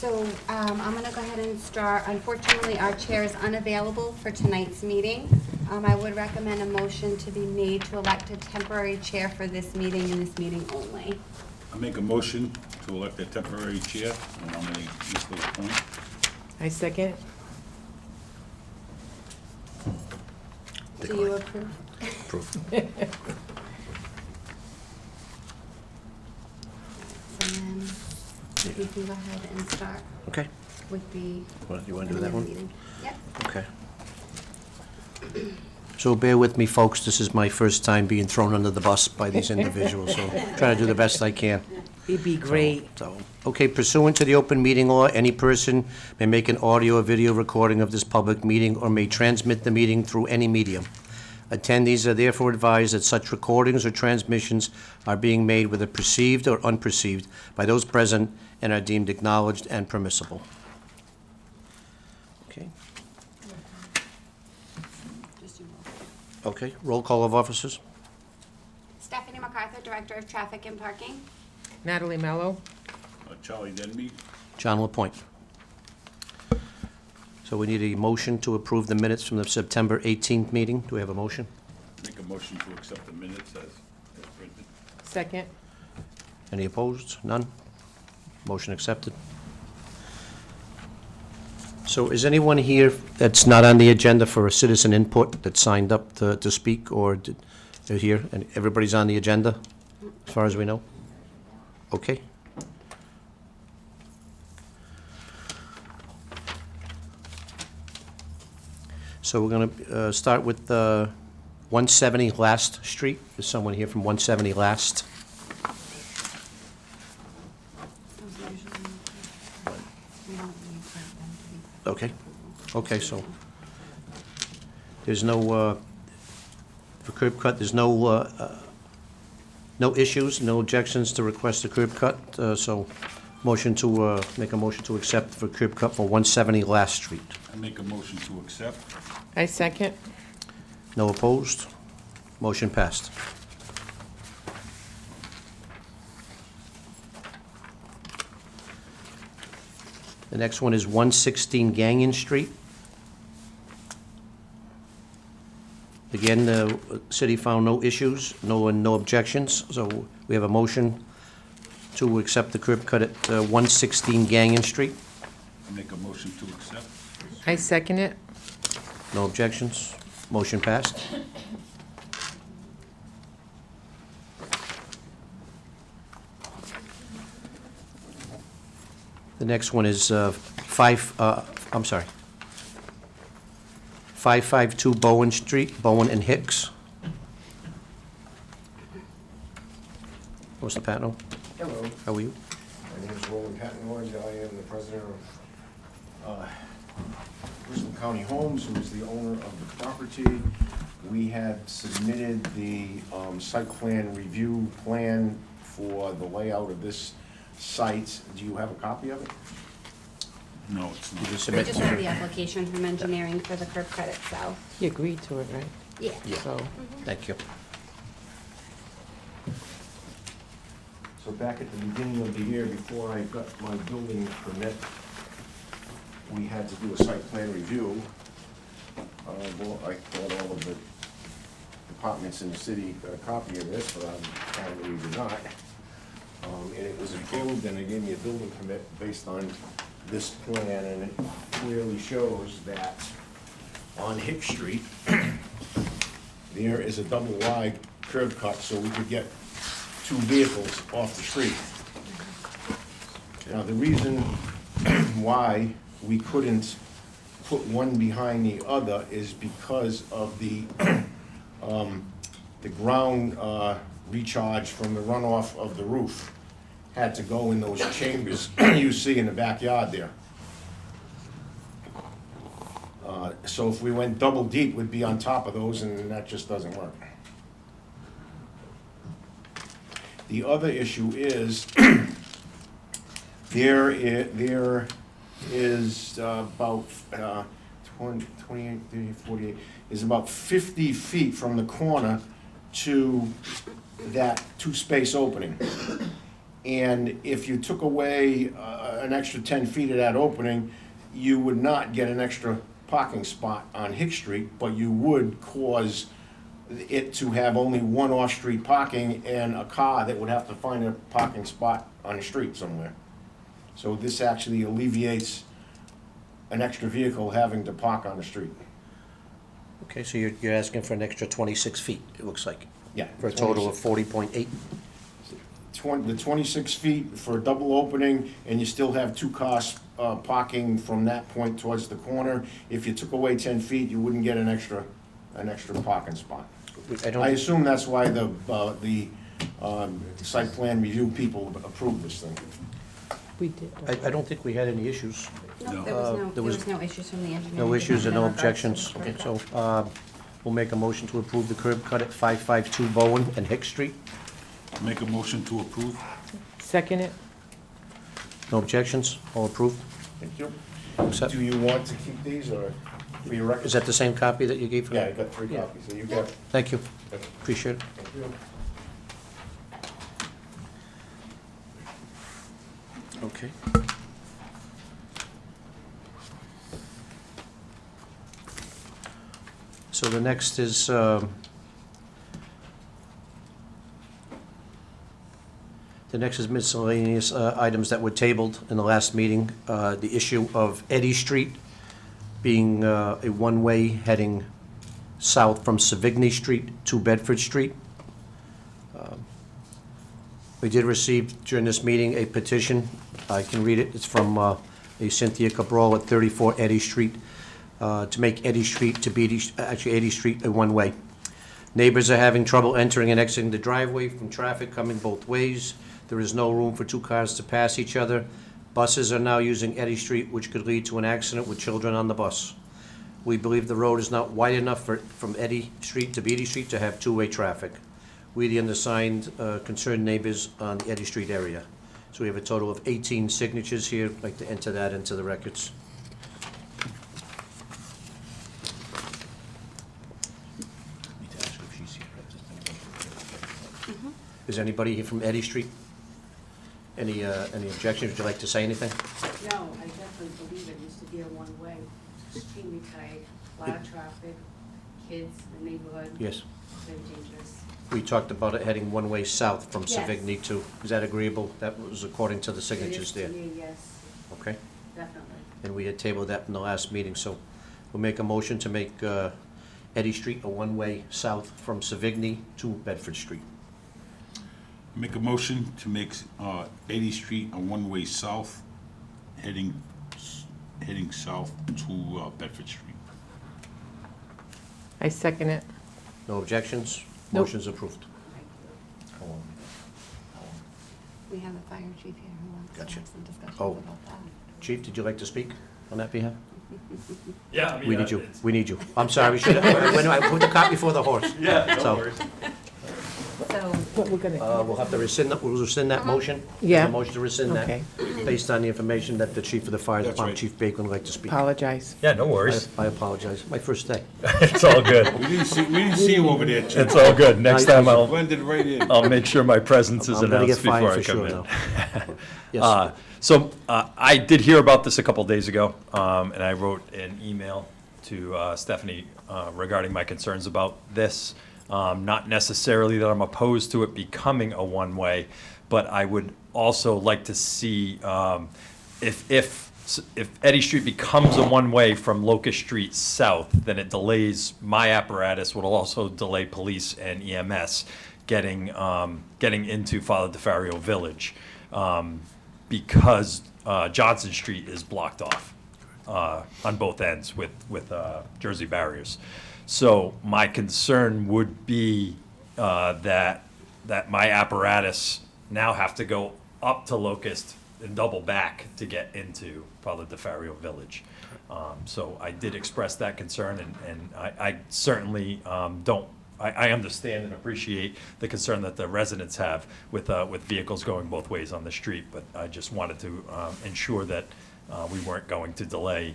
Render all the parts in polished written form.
So I'm going to go ahead and start. Unfortunately, our chair is unavailable for tonight's meeting. I would recommend a motion to be made to elect a temporary chair for this meeting and this meeting only. I make a motion to elect a temporary chair and nominate Mr. LaPointe. I second. Do you approve? Approve. So then we can go ahead and start Okay. with the. What, you want to do that one? meeting. Yep. Okay. So bear with me, folks. This is my first time being thrown under the bus by these individuals, so trying to do the best I can. It'd be great. Okay, pursuant to the open meeting law, any person may make an audio or video recording of this public meeting or may transmit the meeting through any medium. Attendees are therefore advised that such recordings or transmissions are being made whether perceived or unperceived by those present and are deemed acknowledged and permissible. Okay. Okay, roll call of officers. Stephanie MacArthur, Director of Traffic and Parking. Natalie Mello. Charlie Denby. John LaPointe. So we need a motion to approve the minutes from the September 18th meeting. Do we have a motion? Make a motion to accept the minutes as printed. Second. Any opposed? None? Motion accepted. So is anyone here that's not on the agenda for a citizen input that signed up to speak, or they're here, and everybody's on the agenda, as far as we know? Okay. So we're going to start with 170 Last Street. Is someone here from 170 Last? Okay. Okay, so there's no, for curb cut, there's no issues, no objections to request a curb cut, so motion to, make a motion to accept for curb cut for 170 Last Street. I make a motion to accept. I second. No opposed? Motion passed. The next one is 116 Gagnon Street. Again, the city found no issues, no objections, so we have a motion to accept the curb cut at 116 Gagnon Street. I make a motion to accept. I second it. No objections. Motion passed. The next one is 552 Bowen Street, Bowen and Hicks. Mr. Patno, Hello, how are you? my name is Roland Patton-Orange. I am the president of Bristol County Homes, who is the owner of the property. We had submitted the site plan review plan for the layout of this site. Do you have a copy of it? No, it's Did not. you We submit? just have the application from engineering for the curb cut itself. He agreed to it, right? Yeah. Yeah. So, Thank you. So back at the beginning of the year, before I got my building permit, we had to do a site plan review. Well, I thought all of the departments in the city got a copy of this, but apparently we did not. And it was approved, and they gave me a building permit based on this plan, and it clearly shows that on Hick Street, there is a double wide curb cut, so we could get two vehicles off the street. Now, the reason why we couldn't put one behind the other is because of the ground recharge from the runoff of the roof had to go in those chambers you see in the backyard there. So if we went double deep, we'd be on top of those, and that just doesn't work. The other issue is, there is about 28, 30, 48, is about 50 feet from the corner to that two-space opening. And if you took away an extra 10 feet of that opening, you would not get an extra parking spot on Hicks Street, but you would cause it to have only one off-street parking and a car that would have to find a parking spot on the street somewhere. So this actually alleviates an extra vehicle having to park on the street. Okay, so you're asking for an extra 26 feet, it looks like, Yeah. for a total of 40.8? The 26 feet for a double opening, and you still have two cars parking from that point towards the corner. If you took away 10 feet, you wouldn't get an extra parking spot. I I don't, assume that's why the site plan review people approved this thing. We did. I don't think we had any issues. No, No. there was no issues from the engineering. No issues and no department in objections. regards to Okay, the so we'll make a motion to approve the curb cut at 552 Bowen and Hicks Street. Make a motion to approve. Second it? No objections? All approved? Thank you. Accept. Do you want to keep these, or for your records? Is that the same copy that you gave for Yeah, I that? got 3 copies, so you got. Thank you. Appreciate it. Thank you. Okay. So the next is, the next is miscellaneous items that were tabled in the last meeting. The issue of Eddy Street being a one-way heading south from Savigny Street to Bedford Street. We did receive during this meeting a petition. I can read it. It's from a Cynthia Cabral at 34 Eddy Street, to make Eddy Street to be, actually Eddy Street a one-way. Neighbors are having trouble entering and exiting the driveway from traffic coming both ways. There is no room for two cars to pass each other. Buses are now using Eddy Street, which could lead to an accident with children on the bus. We believe the road is not wide enough from Eddy Street to Beatty Street to have two-way traffic. We, the undersigned, concerned neighbors on the Eddy Street area. So we have a total of 18 signatures here. I'd like to enter that into the records. Need to ask if she's here. Is anybody here from Eddy Street? Any objections? Would you like to say anything? No, I definitely believe it used to be a one-way, extremely tight, a lot of traffic, kids, the neighborhood, Yes. very dangerous. We talked about it heading one way south from Yes. Savigny to, is that agreeable? That was according to the It is signatures to there. me, yes, Okay? definitely. And we had tabled that in the last meeting, so we'll make a motion to make Eddy Street a one-way south from Savigny to Bedford Street. Make a motion to make 80th Street a one-way south, heading south to Bedford Street. I second it. No objections? Nope. Motion's approved. We have a fire chief here who wants to Gotcha. have some discussion Oh. about that. Chief, did you like to speak on that behalf? Yeah, I mean, We need you, we need you. I'm sorry, we should have, I put the cart before the horse. Yeah, So- no worries. So, But we're gonna, We'll have to rescind, we'll rescind that motion? Yeah. A motion to rescind that, Okay. based on the information that the chief of the fire That's department, right. Chief Bacon, would like to speak. apologize. Yeah, no worries. I apologize, my first day. It's all good. We didn't see you over there, Chief. It's all good. Next time Blended right in. I'll make sure my presence is I'm gonna get announced before fined I for come sure in. now. Yes, So I did hear about this a couple days ago, and I wrote an email to Stephanie regarding my concerns about this. Not necessarily that I'm opposed to it becoming a one-way, but I would also like to see if Eddy Street becomes a one-way from Locust Street south, then it delays my apparatus, will also delay police and EMS getting into Father DeFario Village, because Johnson Street is blocked off on both ends with Jersey barriers. So my concern would be that my apparatus now have to go up to Locust and double back to get into Father DeFario Village. So I did express that concern, and I certainly don't. I understand and appreciate the concern that the residents have with vehicles going both ways on the street, but I just wanted to ensure that we weren't going to delay,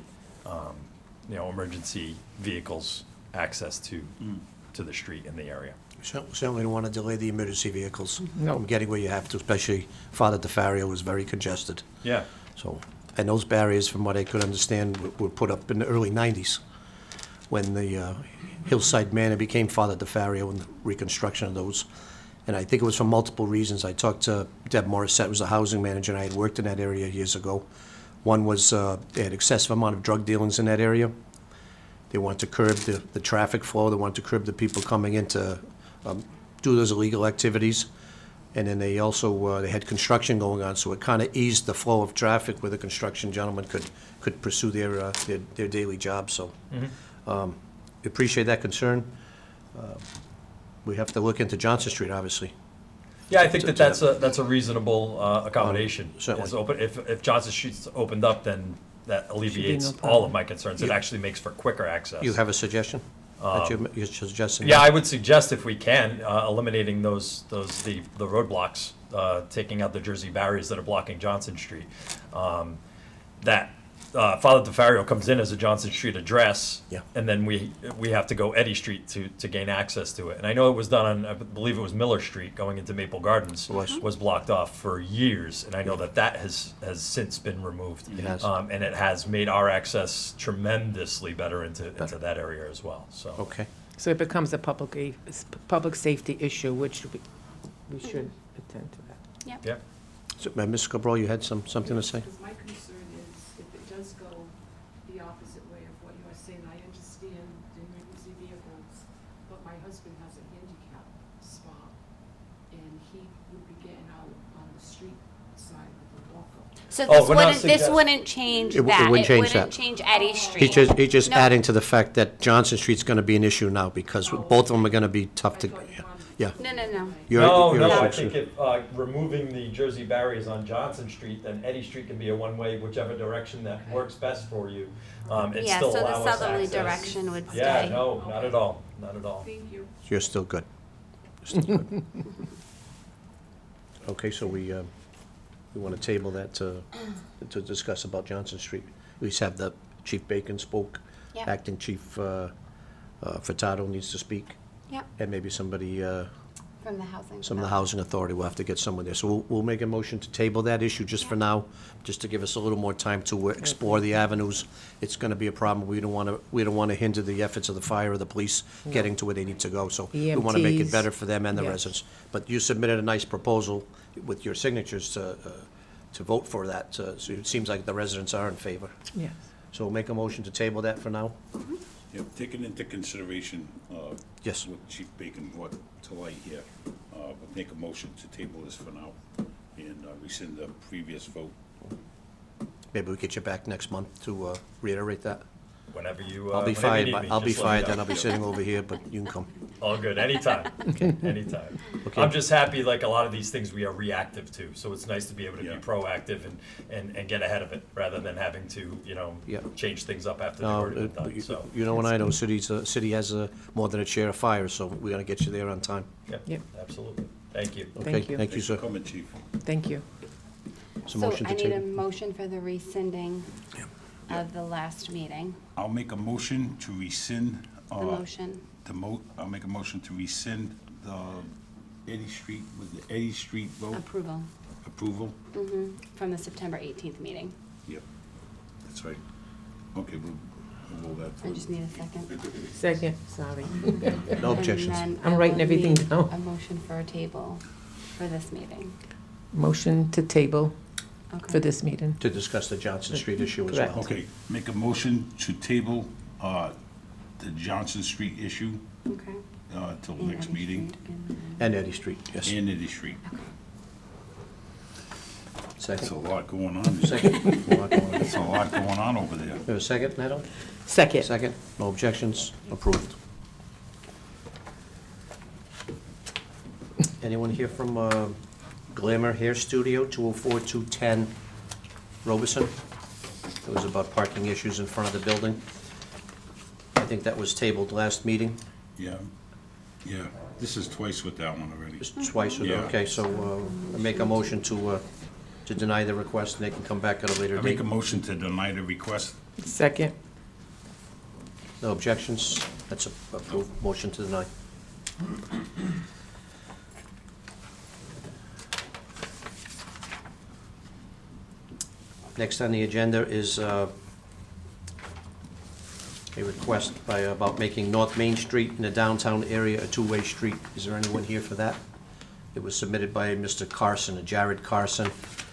emergency vehicles access to the street in the area. certainly don't want to delay the emergency vehicles No. from getting where you have to, especially Father DeFario is very congested. Yeah. So, and those barriers, from what I could understand, were put up in the early 90s when the Hillside Manor became Father DeFario and the reconstruction of those. And I think it was for multiple reasons. I talked to Deb Morissette, who was the housing manager, and I had worked in that area years ago. One was they had excessive amount of drug dealings in that area. They wanted to curb the traffic flow. They wanted to curb the people coming in to do those illegal activities. And then they also, they had construction going on, so it kind of eased the flow of traffic where the construction gentlemen could pursue their daily jobs, so. Appreciate that concern. We have to look into Johnson Street, obviously. Yeah, I think that's a reasonable accommodation. Certainly. Is open, if Johnson Street's opened up, then that alleviates no all problem. of my concerns. It You- actually makes for quicker access. You have a suggestion that you're suggesting? Yeah, I would suggest if we can, eliminating the roadblocks, taking out the Jersey barriers that are blocking Johnson Street. That Father DeFario comes in as a Johnson Street address. Yeah. And then we have to go Eddy Street to gain access to it. And I know it was done on, I believe it was Miller Street going into Maple Gardens. Was. Blocked off for years. And I know that has since been removed. It has. And it has made our access tremendously better into that area as well, so. Okay. So it becomes a public safety issue, which we should attend to that. Yeah. So, Ms. Cabral, you had something to say? Because my concern is if it does go the opposite way of what you are saying, I understand the emergency vehicles, but my husband has a handicap spot, and he would be getting out on the street side with a walker. So Oh, this we're not wouldn't, this suggest- wouldn't change It that. wouldn't change It that. wouldn't change Eddy Street. He's just No. adding to the fact that Johnson Street's gonna be an issue now, because both of them are gonna be tough to, yeah. No, no, no. You're- No, you're- I think if removing the Jersey barriers on Johnson Street, then Eddy Street can be a one-way, whichever direction that works best for you. And Yeah, still so allow the us southerly access. direction would stay. Yeah, no, not at all, not at all. Thank you. You're still good. You're still good. Okay, so we want to table that to discuss about Johnson Street. At least have the Chief Bacon spoke. Yep. Acting Chief Furtado needs to speak. Yep, And maybe somebody, from the housing. some of the housing authority, we'll have to get someone there. So we'll make a motion to table that issue just for now, just to give us a little more time to explore the avenues. It's gonna be a problem. We don't wanna hinder the efforts of the fire or the police getting to where they need to go. So we wanna make it EMTs. better for them and the Yes. residents. But you submitted a nice proposal with your signatures to vote for that. So it seems like the residents are in favor. Yes. So we'll make a motion to table that for now. Yeah, taking into consideration, Yes. what Chief Bacon brought to light here, we'll make a motion to table this for now and rescind the previous vote. Maybe we get you back next month to reiterate that. Whenever you, I'll be whenever you fired, need but me, I'll be just let me fired, know. then I'll be sitting over here, but you can come. All good, anytime, anytime. Okay. I'm just happy, like, a lot of these things we are reactive to, so it's nice to be able to be Yeah. proactive and get ahead of it, rather than having to, Yeah. change things up after they've No, already been done, you so. you know, when I know city has more than a share of fire, so we gotta get you there on time. Yep. Absolutely, thank you. Okay, Thank you. Thank you, Thanks for sir. coming, Chief. Thank you. So So motion I to need a table. motion for the rescinding of the last meeting. I'll make a motion to rescind. The motion. I'll make a motion to rescind the Eddy Street, with the Eddy Street vote Approval approval. from the September 18th meeting. Yep, that's right. Okay, we'll roll that I through. just need a second. Second, sorry. No objections. And then I'm I writing will everything need down. a motion for a table for this meeting. Motion to table Okay. for this meeting. To discuss the Johnson Street issue as Correct. well. Okay, make a motion to table the Johnson Street issue Okay. till And next Eddy meeting. Street and- And Eddy Street, yes. And Eddy Street. That's a Second. lot going on. there. Second. That's a lot going on over there. Have a second, Natalie? Second. Second, no objections, approved. Anyone here from Glamour Hair Studio, 204-210 Robeson? It was about parking issues in front of the building. I think that was tabled last meeting, Yeah, yeah. This is twice with that one already. just twice, Yeah. okay, so I make a motion to deny the request, and they can come back at a later I date. make a motion to deny the request. Second. No objections, that's a approved motion to deny. Next on the agenda is a request about making North Main Street in the downtown area a two-way street. Is there anyone here for that? It was submitted by Mr. Carson, Jared Carson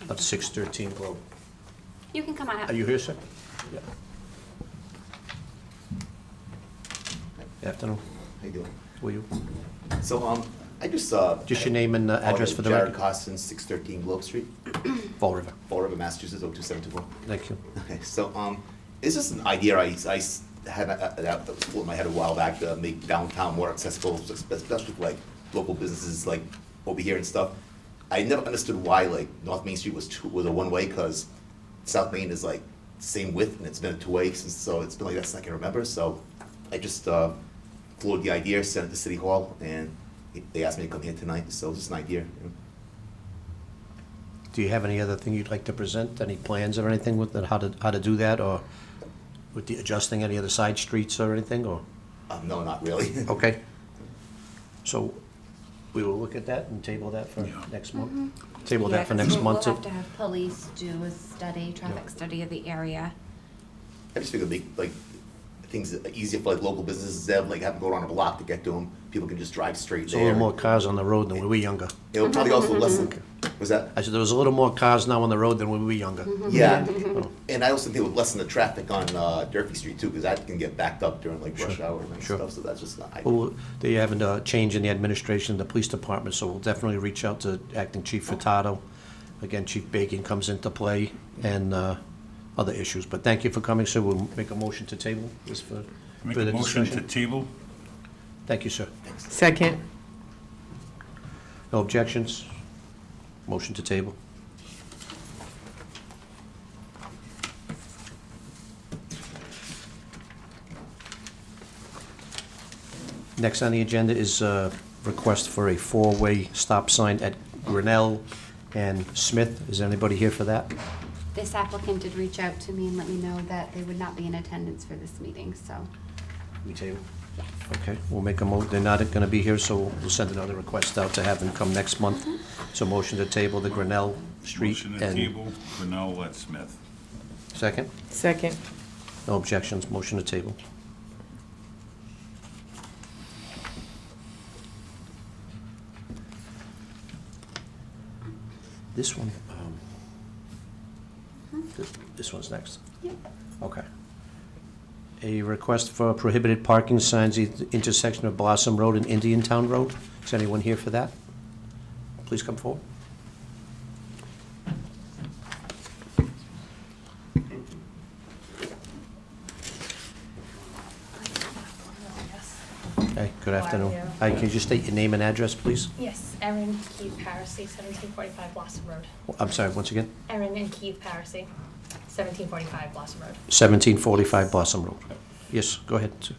of 613 Grove. You can come on up. Are you here, sir? Yeah. Afternoon. How you doing? Will you? So, I just, Just your name and address for the Jared record. Costin, 613 Globe Street, Fall River. Fall River, Massachusetts, 02724. Thank you. Okay, so, it's just an idea had, that was floating in my head a while back, to make downtown more accessible, especially for like local businesses like over here and stuff. I never understood why like North Main Street was a one-way, because South Main is like same width, and it's been a two-way since, so it's been like that since I can remember, so I just, floated the idea, sent it to City Hall, and they asked me to come here tonight, so it's just an idea. You know? Do you have any other thing you'd like to present? Any plans or anything with how to do that, or with the adjusting any of the side streets or anything, or? No, not really. Okay. So we will look at that and table that for Yeah. next month? Table Yeah, that for 'cause next we'll month? have to have police do a study, traffic study of the area. I just figured make like things easier for like local businesses. They have, like have to go around a block to get to them. People can just drive straight There's a there. little more cars on the road than when we were younger. It would probably also lessen. Was that? I said there was a little more cars now on the road than when we were younger. Yeah, and I also think it would lessen the traffic on Durfee Street too, because that can get backed up during like rush hour and Sure. stuff. So that's just not. Well, they haven't changed in the administration of the police department, so we'll definitely reach out to Acting Chief Furtado. Again, Chief Bacon comes into play, and other issues. But thank you for coming, sir. We'll make a motion to table this for Make further a motion to discussion. table? Thank you, sir. Second. No objections? Motion to table. Next on the agenda is a request for a four-way stop sign at Grinnell and Smith. Is anybody here for that? This applicant did reach out to me and let me know that they would not be in attendance for this meeting, so. We table? Okay, we'll make a they're not gonna be here, so we'll send another request out to have them come next month. So motion to table the Grinnell Street Motion to and... table, Grinnell at Smith. Second? Second. No objections, motion to table. This one, this one's next. Yep. Okay. A request for prohibited parking signs at the intersection of Blossom Road and Indian Town Road. Is anyone here for that? Please come forward. Hey, good afternoon. you? Hi, can you just state your name and address, please? Yes, Erin Keith Parisi, 1745 Blossom Road. I'm sorry, once again? Erin and Keith Parisi, 1745 Blossom Road. 1745 Blossom Road. Yes, go ahead, sir.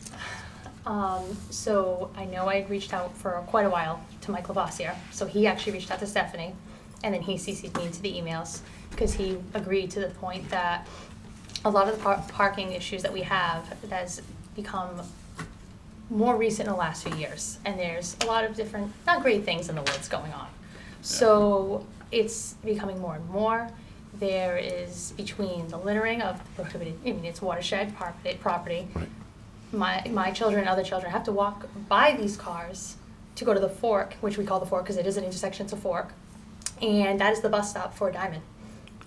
So I know I had reached out for quite a while to Mike Lavoisier, so he actually reached out to Stephanie, and then he CC'd me into the emails, because he agreed to the point that a lot of the parking issues that we have has become more recent in the last few years, and there's a lot of different, not great things in the woods going on. So it's becoming more and more. There is between the littering of prohibited, I mean, it's watershed property. My children and other children have to walk by these cars to go to the fork, which we call the fork because it is an intersection, it's a fork. And that is the bus stop for Diamond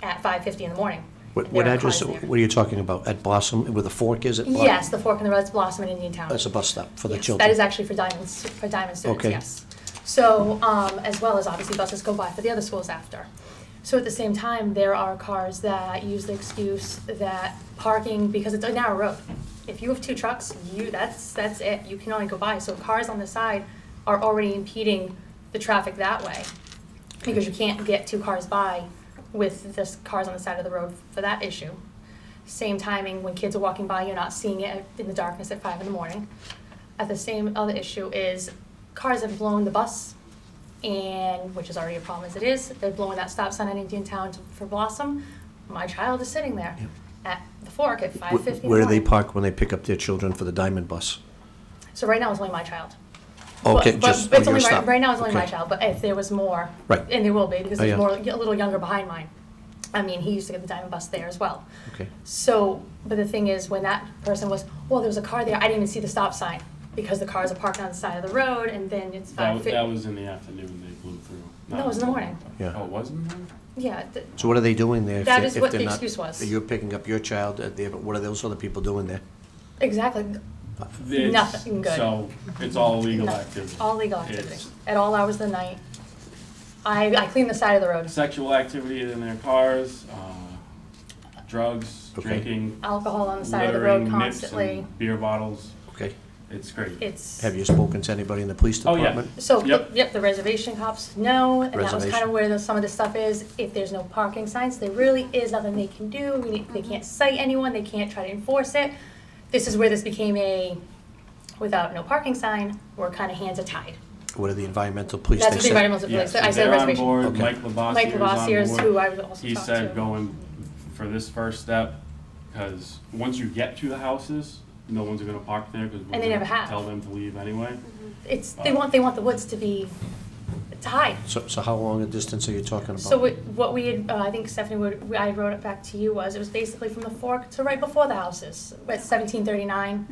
at 5:50 in the morning. What There are address, cars there. what are you talking about? At Blossom, where the fork is at Blossom? Yes, the fork in the road, it's Blossom and Indian Town. That's a bus stop for the Yes, children? that is actually for Diamond students, Okay. yes. So, as well as obviously buses go by for the other schools after. So at the same time, there are cars that use the excuse that parking, because it's a narrow road. If you have two trucks, that's it, you can only go by. So cars on the side are already impeding the traffic that way. Because you can't get two cars by with the cars on the side of the road for that issue. Same timing, when kids are walking by, you're not seeing it in the darkness at 5 in the morning. At the same other issue is cars have blown the bus, and which is already a problem as it is. They're blowing that stop sign in Indian Town for Blossom. My child is sitting there at the fork at 5:50 in the morning. Where do they park when they pick up their children for the Diamond bus? So right now it's only my child. Okay, But just, it's oh, only your stop. right now it's only my Okay. child. But if there was more, Right. and there will be because Oh, there's yeah. more a little younger behind mine. I mean, he used to get the Diamond Bus there as well. Okay. So, but the thing is, when that person was, well, there was a car there, I didn't even see the stop sign because the cars are parked on the side of the road, and then it's That 5:50. was in the afternoon, they blew through. No, it was in the morning. Yeah. Oh, it was in the morning? Yeah, So what are they doing there? if That they- is if what they're the not- excuse was. You're picking up your child, what are those other people doing there? exactly. It's- Nothing good. So, it's all illegal No, activity. All legal activity, It's at all hours of the night. I clean the side of the road. Sexual activity in their cars, drugs, Okay. drinking, Alcohol on the side of the road littering, nips constantly. and beer bottles. Okay. It's crazy. It's. Have you spoken to anybody in the police Oh, yeah. department? So, Yep. the reservation cops know, and that was kind Reservation. of where some of the stuff is. If there's no parking signs, there really is nothing they can do. They can't cite anyone, they can't try to enforce it. This is where this became without no parking sign, we're kind of hands are tied. What are the environmental police? That's They what the said- environmental Yeah, police, so I said they're on reservation. board. Okay. Mike Lavoisier Mike is on Lavoisier is board. who I would also He talk said to. going for this first step, because once you get to the houses, no one's gonna park there, because we're And they gonna never have. tell them to leave anyway. They want the woods to be, to hide. So how long a distance are you talking about? So what we had, I think Stephanie I wrote it back to you it was basically from the fork to right before the houses, at 1739.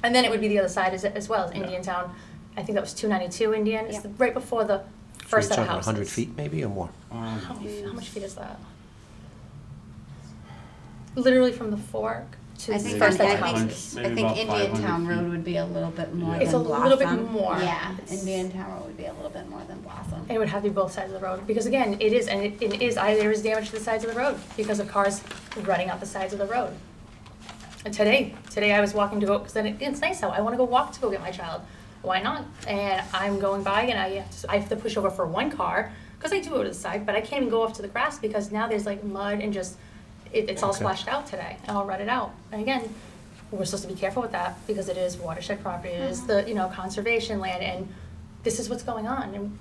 And then it would be the other side as well, as Yeah. Indian Town. I think that was 292 Indian, it's Yeah. right before the So first you're set of talking houses. 100 feet maybe or more? How much feet is that? Literally from the fork to I the think, first set of about houses. maybe I think about Indian 500 Town Road feet. would be a little bit more Yeah. than It's a Blossom. little bit more. Yeah, It's- Indian Town Road would be a little bit more than Blossom. And it would have to be both sides of the road, because again, it is, and it is, there is damage to the sides of the road because of cars running up the sides of the road. And today I was walking to go, because then it's nice out, I wanna go walk to go get my child, why not? And I'm going by and I have to push over for one car, because I do go to the side, but I can't even go off to the grass because now there's like mud and just, it's all Okay. splashed out today, and all rutted out. And again, we're supposed to be careful with that because it is watershed property, it is the, conservation land, and this is what's going on. And,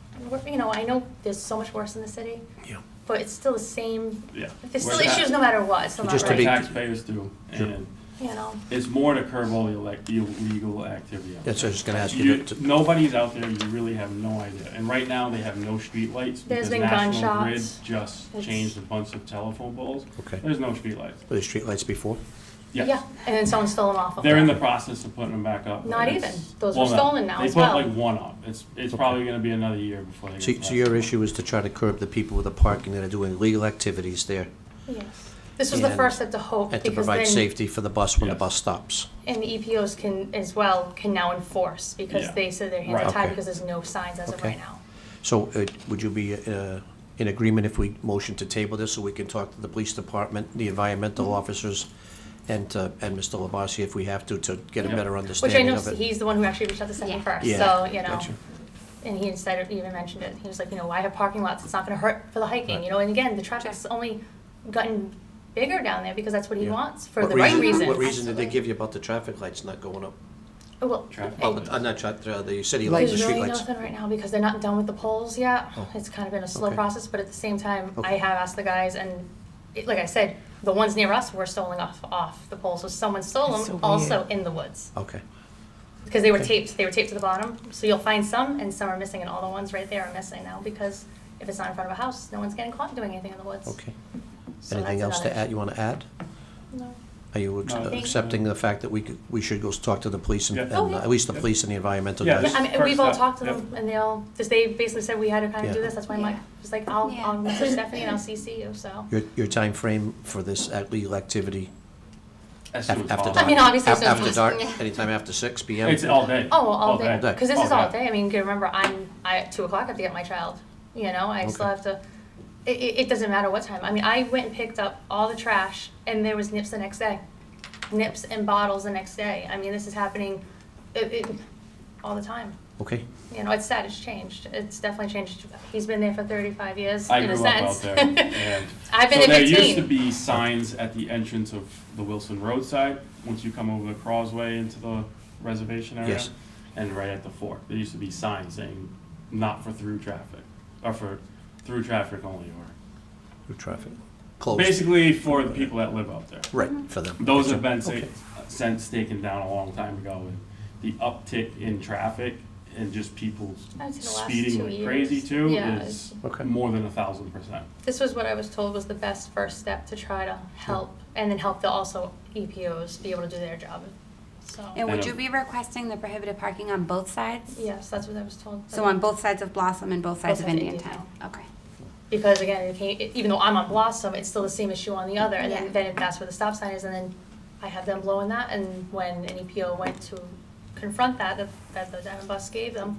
I know there's so much worse in the city, Yeah. but it's still the same, Yeah. there's We're still issues no matter what, it's still not Just to What be- right, taxpayers do, Sure. and There's it's more to curb all the illegal activity. out That's what I was just gonna ask there. you. Nobody's out there, you really have no idea. And right now, they have no street lights There's because been National Grid gunshots. just It's- changed a bunch of telephone poles. Okay. There's no street lights. Were there streetlights before? Yes. Yeah, and then someone stole them off of They're in the them. process of putting them back up. Not It's- even. Those well, were no. stolen now as They well. put like one up. It's probably gonna be another year before they get. So your issue is to try to curb the people with the parking that are doing illegal activities there Yes. This was the And- first step to hope, and to because provide then, safety for the bus when the Yes. bus stops. and the EPOs can now enforce, because Yeah. they said their hands are Right. tied Okay. because there's no signs as of Okay. right now. So would you be in agreement if we motion to table this so we can talk to the police department, the environmental Mm-hmm. officers, and Mr. Labasi if we have to get a Yeah. better Which I understanding know of it? he's the one who actually reached out to Stephanie Yeah. first, Yeah, so, gotcha. and he even mentioned it. He was like, why have parking lots? It's not gonna hurt for the hiking, Right. and again, the traffic's only gotten bigger down there because that's what he Yeah. wants, for What the right reasons. What reason did they give you about the traffic lights not going up? Well, Traffic Well, lights. not the city lights, the there's street really lights. nothing right now because they're not done with the poles yet. Oh. It's kind of been a slow Okay. process, but at the same time, I Okay. have asked the guys, and like I said, the ones near us were stolen off the poles, so someone stole That's them so also weird. in the woods. Okay, Because they were Okay. taped to the bottom, so you'll find some, and some are missing, and all the ones right there are missing now, because if it's not in front of a house, no one's getting caught doing anything in the woods. okay. So Anything that's else to another add, you want to add? issue. No. Are you No. accepting the fact that we should go talk to the police and, Yeah. Oh, yeah. at least the Yeah. police and the environmental Yeah. guys? Yeah, I mean, First we've all step, talked to yep. them, and they basically said we had to kind of do Yeah. this, that's why Yeah. Mike was like, I'll Yeah. message Stephanie and I'll CC you, so. Your timeframe for this illegal activity As soon as after possible. dark? I mean, obviously, as soon as After dark, Yeah. anytime after 6 PM? It's all day. Oh, all day, day. because this All is all day. day, I mean, you gotta remember, I at 2 o'clock have to get my child, I still Okay. have to, it doesn't matter what time, I mean, I went and picked up all the trash, and there was nips the next day. Nips and bottles the next day, I mean, this is happening, all the time. Okay, It's sad, it's changed, it's definitely changed, he's been there for 35 years, I in a grew up out sense. there, and I've been so there there used to 15. be signs at the entrance of the Wilson Road side, once you come over the causeway into the reservation area. Yes. And right at the fork, there used to be signs saying, not for through traffic, or for through traffic only, or through traffic, closed. basically for the people that live out there. Right, for them. Those Gotcha. have been Okay. since taken down a long time ago, and the uptick in traffic and just people I'd say the last speeding 2 like years. crazy too Yeah, is Okay. more than 1,000%. This was what I was told was the best first step to try to help, and then help the also EPOs be able to do their job. So, And would And, you be requesting the prohibited parking on both sides? yes, that's what I was told. So on both sides of Blossom and both sides of sides of Indian Indian Town? Okay. Because again, even though I'm on Blossom, it's still the same issue on the other, and Yeah. then that's where the stop sign is, and then I had them blowing that, and when an EPO went to confront that the Diamond Bus gave them,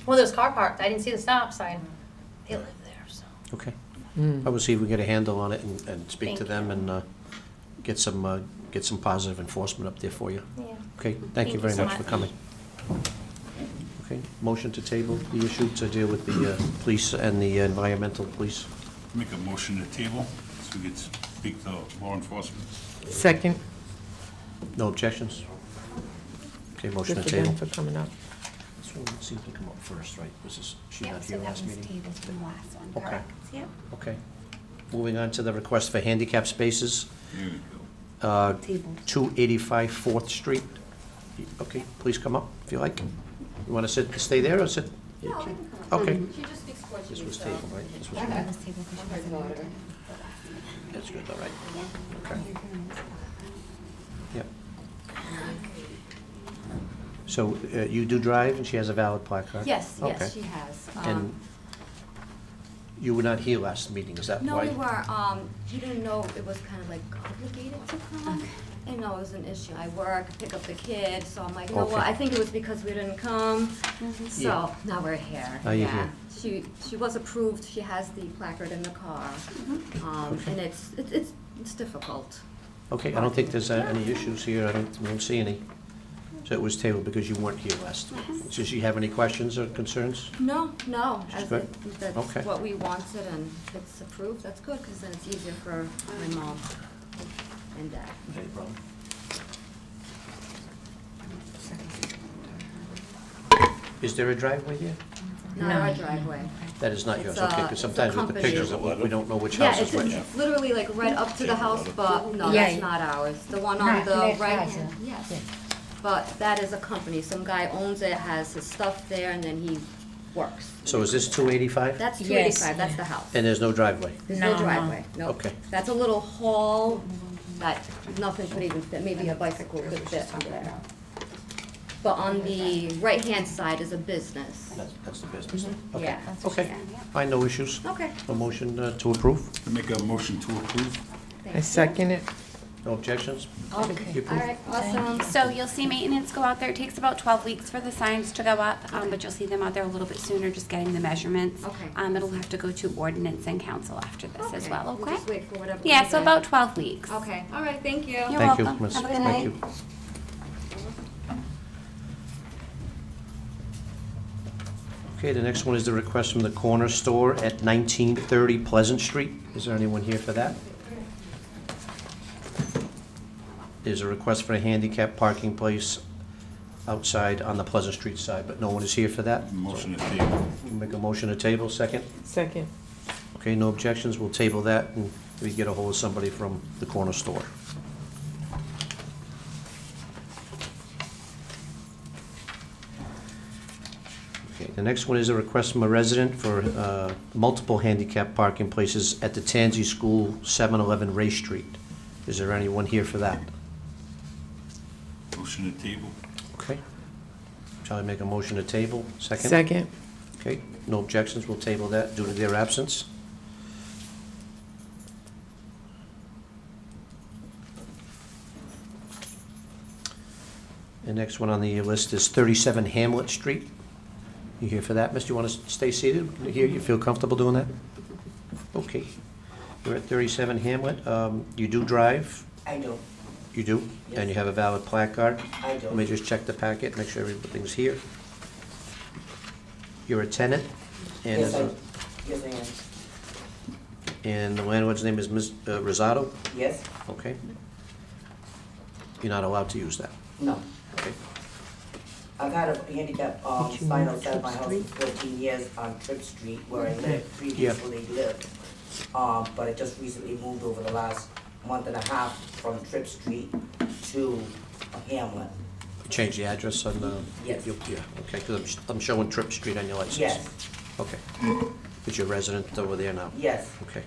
well, there was car parked, I didn't see the stop sign, they live there, so. Okay. Mm. I will see if we get a handle on it and speak to Thank them and get some positive enforcement up there for you. Yeah. Okay, thank you very so much for coming. Okay, motion to table the issue to deal with the police and the environmental police. Make a motion to table, so we can speak to law enforcement. Second, No objections? Okay, motion to just table. again for coming up. This one seemed to come up first, right? Was this, she Yep, not so here that last was meeting? tabled from the last one, Okay. correct? Yep. Okay. Moving on to the request for handicap spaces, There we go. Tabled. 285 4th Street. Okay, please come up if you like. You want to stay there or sit? Okay. She just speaks Portuguese. This was so- tabled, right? This was That was tabled because she wasn't here. That's good, all right. Okay. Yep. So you do drive and she has a valid plaque card? Yes, Okay. yes, she has. And you were not here last meeting, is that why? No, we were, he didn't know it was kind of like obligated to come. And no, it was an issue. I work, pick up the kid, so I'm like, you know what, Okay. I think it was because we didn't come. Yeah. So now we're here. Now you're Yeah. here. She was approved, she has the placard in the car. And it's difficult. Okay, I don't think there's any issues here, I don't see any. So it was tabled because you weren't here last week. Does she have any questions or concerns? No, She's as good? that's Okay. what we wanted, and if it's approved, that's good, because then it's easier for my mom and dad. Any problem? Is there a driveway here? Not our driveway. That is not yours, It's a- okay, because it's a sometimes with the company. pictures, we don't know which Yeah, house is it's which. literally like right up to the house, but no, Yeah. that's not ours. The one on Not the their right casa. hand, yes. But that is a company. Some guy owns it, has his stuff there, and then he works. So is this 285? That's Yes. 285, that's the house. And there's no driveway? There's No, no no. driveway, no. Okay. That's a little hall that nothing could even fit, maybe a bicycle could fit through there. But on the right-hand side is a business. That's the business, okay. Yeah. That's what she Okay, said, yep. fine, no issues. Okay. A motion to approve? Make a motion to approve. Thank I you. second it. No objections? Okay, You all approve? right, awesome. So you'll see maintenance go out there. It takes about 12 weeks for the signs to go up, but you'll see them out there a little bit sooner, just getting the measurements. Okay. It'll have to go to ordinance and council after this as well, We'll okay? just wait for whatever. Yeah, comes so in. about 12 weeks. Okay, all right, thank you. You're Thank you, welcome. miss. Have a good Thank night. you. Okay, the next one is the request from the corner store at 1930 Pleasant Street. Is there anyone here for that? There's a request for a handicap parking place outside on the Pleasant Street side, but no one is here for that. Motion to table. Make a motion to table, second? Second, Okay, no objections, we'll table that, and we get a hold of somebody from the corner store. Okay, the next one is a request from a resident for multiple handicap parking places at the Tansy School, 711 Ray Street. Is there anyone here for that? Motion to table. Okay. Shall I make a motion to table, second? second, Okay, no objections, we'll table that due to their absence. The next one on the list is 37 Hamlet Street. You here for that, miss? Do you want to stay seated here? You feel comfortable doing that? Okay. You're at 37 Hamlet. You do drive? I do. You do? And you have a valid plaque card? I do. Let me just check the packet, make sure everything's here. You're a tenant? And Yes, is yes, I am. And the landlord's name is Ms. Rosato? Yes? Okay. You're not allowed to use that? No. Okay. I've had a handicap But you sign moved outside Tripp my house Street? for 14 years on Tripp Street where I Okay. lived, previously lived. But I just recently moved over the last month and a half from Tripp Street to Hamlet. change the address on the? Yes. Yeah, okay, because I'm showing Tripp Street on your license. Yes, Okay. But you're resident over there now? yes. Okay.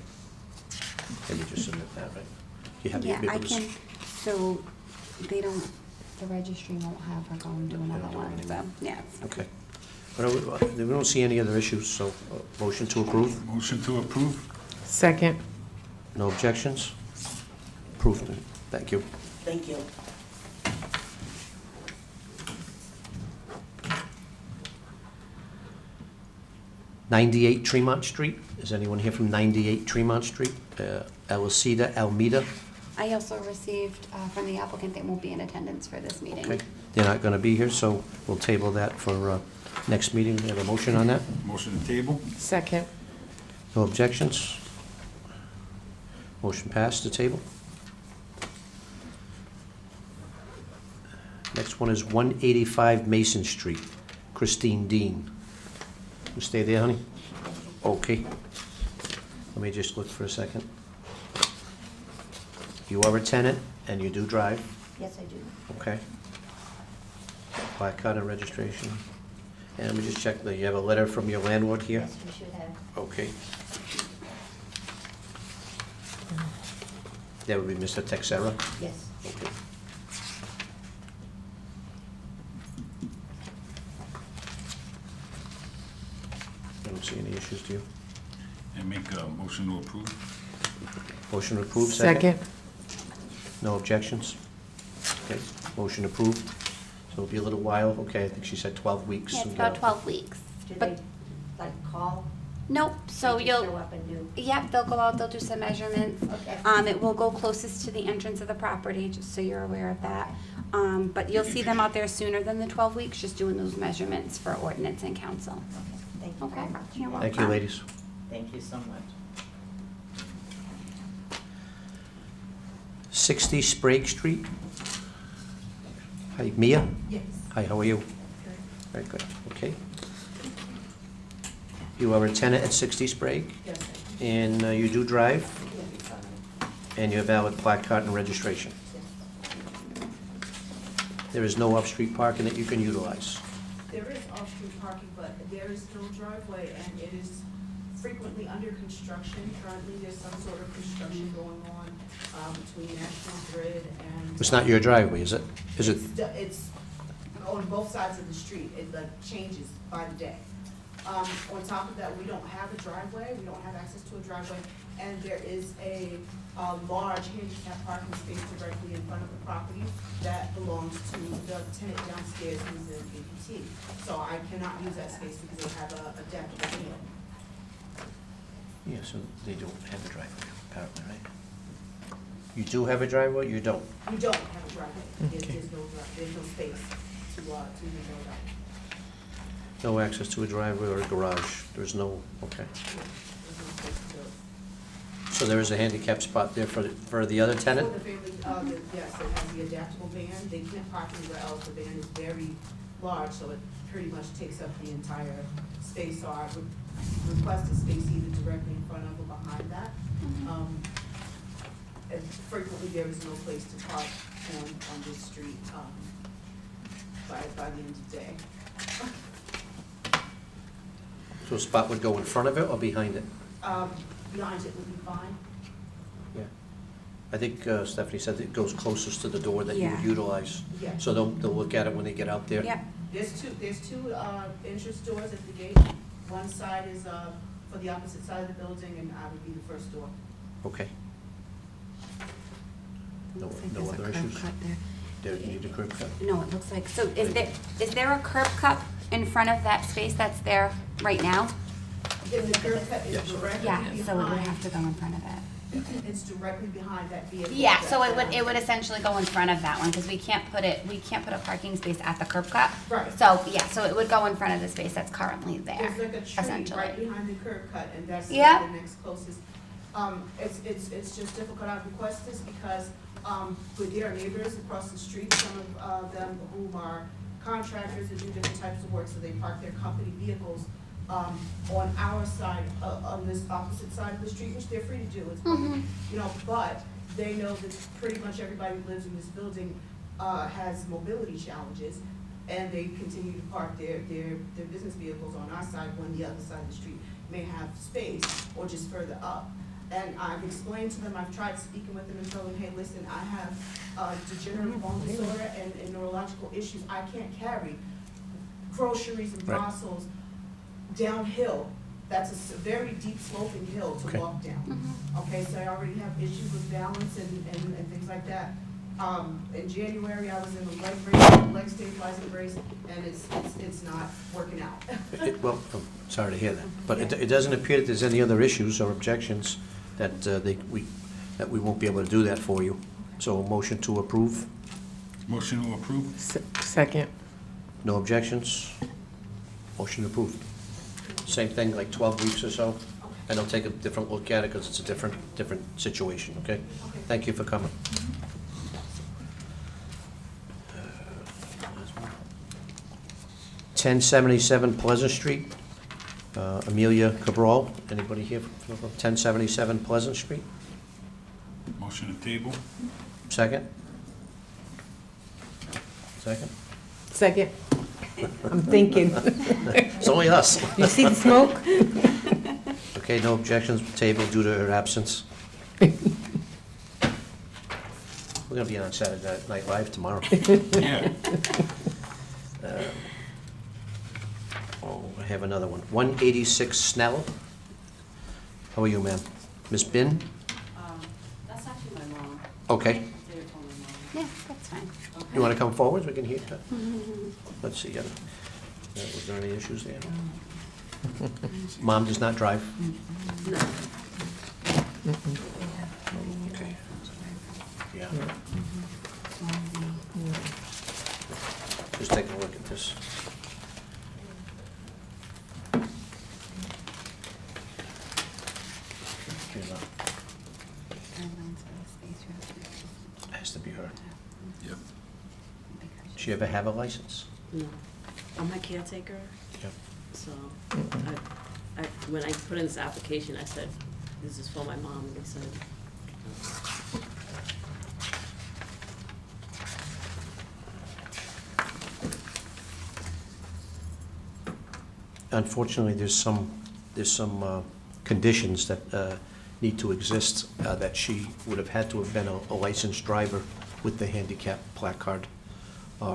And you just submit that, right? You have Yeah, your I papers? can, so they don't, the registry won't have her go and do another one, so, yeah. Okay. We don't see any other issues, so motion to approve? Motion to approve? Second. No objections? Approved. Thank you. Thank you. '98 Tremont Street. Is anyone here from '98 Tremont Street? Alicida Almeida. I also received from the applicant, they won't be in attendance for this meeting. Okay. They're not going to be here, so we'll table that for next meeting. We have a motion on that? Motion to table? Second. No objections? Motion passed to table. Next one is 185 Mason Street, Christine Dean. You stay there, honey? Okay. Let me just look for a second. You are a tenant and you do drive, Yes, I do. okay? Black card and registration. And let me just check, you have a letter from your landlord here? Yes, we should have. Okay. That would be Mr. Texera? Yes. Okay. I don't see any issues, do you? And make a motion to approve? Motion approved, Second. No objections? Okay, motion approved. So it'll be a little while, okay, I think she said 12 weeks. Yeah, it's about 12 weeks. Do But, they, like, call? nope, so They just you'll, show up and do? yep, they'll go out, they'll do some measurements. Okay. It will go closest to the entrance of the property, just so you're aware of that. But you'll see them out there sooner than the 12 weeks, just doing those measurements for ordinance and council. Okay, thank you Okay, very much. you're welcome. Thank you, ladies. Thank you so much. 60 Sprague Street. Hi, Mia? Yes. Hi, how are you? Very good, okay. You are a tenant at 60 Sprague, Yes, and you do drive, and you have valid plaque card and registration. There is no off-street parking that you can utilize. there is off-street parking, but there is no driveway, and it is frequently under construction. Currently, there's some sort of construction going on between National Grid and. It's not your driveway, is it? Is it? It's on both sides of the street. It like changes by the day. On top of that, we don't have a driveway. We don't have access to a driveway. And there is a large handicap parking space directly in front of the property that belongs to the tenant downstairs who's an amputee. So I cannot use that space because they have a adaptable van. Yeah, so they don't have a driveway, apparently, right? You do have a driveway, you don't? We don't have a driveway. Okay. There's no space to the road out. No access to a driveway or a garage? There's no, okay. There's no space to do it. So there is a handicap spot there for the other tenant? For the family, yes, it has the adaptable van. They can't park anywhere else. The van is very large, so it pretty much takes up the entire space. So I would request a space either directly in front of or behind that. And frequently, there is no place to park on this street by the end of the day. So a spot would go in front of it or behind it? Behind it would be fine. Yeah. I think Stephanie said it goes closest to the door that you would Yeah. utilize. Yeah. So they'll look at it when they get out there? Yep, There's two entrance doors at the gate. One side is for the opposite side of the building, and I would be the first door. Okay. No, looks like no there's a other curb issues? cut there. There, you need a curb cut? No, it looks like, so is there a curb cut in front of that space that's there right now? Then the curb cut is Yes. directly Yeah, so it would behind, have to go in front of it. it's directly behind that vehicle. Yeah, so that's it would essentially go in front of that one, because we can't put a parking space at the curb cut. Right. So, yeah, so it would go in front of the space that's currently there, There's like a tree essentially. right behind the curb cut, and that's like Yep. the next closest. It's just difficult. I request this because, with their neighbors across the street, some of them who are contractors that do different types of work, so they park their company vehicles, on our side, on this opposite side of the street, which they're free to do, it's public, you know, but they know that pretty much everybody who lives in this building has mobility challenges, and they continue to park their business vehicles on our side when the other side of the street may have space, or just further up. And I've explained to them, I've tried speaking with them and telling them, hey, listen, I have degenerative bone disorder and neurological issues. I can't carry groceries and Right. parcels downhill. That's a very deep sloping hill to Okay. walk down. Okay, so I already have issues with balance and things like that. In January, I was in a leg stabilizing brace, and it's not working out. Well, I'm sorry to hear that, but it doesn't appear that there's any other issues or objections that we won't be able to do that for you. So a motion to approve? Motion to approve? Second. No objections? Motion approved. Same thing, like 12 weeks or so, and I'll take a different look at it because it's a different situation, okay? Thank you for coming. 1077 Pleasant Street, Amelia Cabral. Anybody here from 1077 Pleasant Street? Motion to table? Second? Second? Second. I'm thinking. It's only us. You see the smoke? Okay, no objections, table due to her absence. We're gonna be on Saturday Night Live tomorrow. Yeah. Oh, I have another one. 186 Snell. How are you, ma'am? Miss Bin? That's actually my mom. Okay. They were calling my mom. Yeah, that's fine. You wanna come forward? We can hear you. Let's see, was there any issues there? Mom does not drive? No. Okay. Yeah. Just take a look at this. Has to be her. Yep. She ever have a license? No. I'm a caretaker, Yep. so when I put in this application, I said, this is for my mom, and they said, Unfortunately, there's some conditions that need to exist, that she would have had to have been a licensed driver with the handicap placard, in